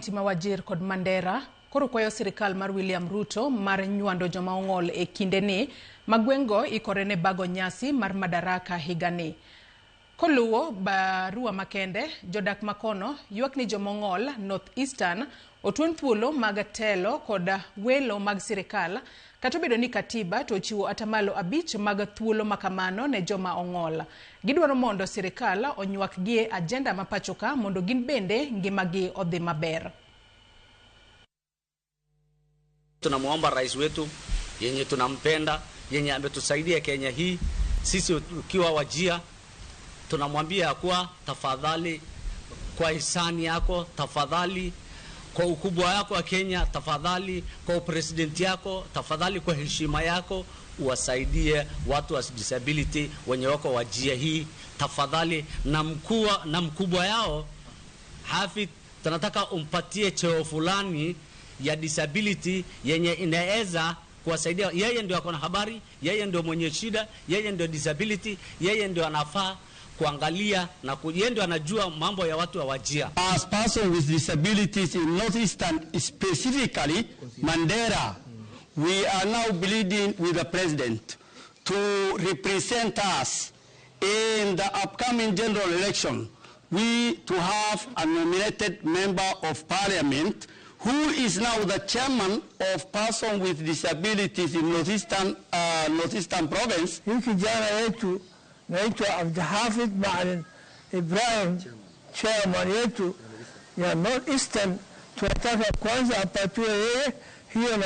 Tima Wajir kod Mandera koro kwayo sirikal mar William Ruto mar nywando joma ong'ol e kindeni magwengo ikore ne bago nyasi mar Madaraka higani. Koluwo barua makende jodak makono ywak ni joma ong'ol North Eastern otuen thuolo mag telo kod welo mag sirikal kata bedo ni katiba to chiwo atamalo 5 mag thuolo makamano ne joma ong'ol. Gidwaro mondo sirikal onywak gie agenda mapachoka mondo gin bende ngimagi odhi maber. Tunamuomba rais wetu yenye tunampenda, yenye ametusaidia Kenya hii, sisi ukiwa Wajir tunamwambia kuwa tafadhali kwa hisani yako, tafadhali kwa ukubwa yako wa Kenya, tafadhali kwa president yako, tafadhali kwa heshima yako uwasaidie watu wa disability wenye wako Wajir hii, tafadhali na mkubwa yao Hafidh, tunataka umpatie cheo fulani ya disability yenye inaweza kuwasaidia. Yeye ndio akona habari, yeye ndio mwenye shida, yeye ndio disability, yeye ndio anafaa kuangalia na yeye ndio anajua mambo ya watu wa Wajir. As person with disabilities in Northeastern, specifically Mandera, we are now pleading with the president to represent us in the upcoming general election. We to have a nominated member of parliament who is now the chairman of person with disabilities in Northeastern province. Hii kijana yetu naitwa Hafidh Maalim Ibrahim, chairman yetu ya Northeastern, tunataka kwanza apatiwe yeye hiyo na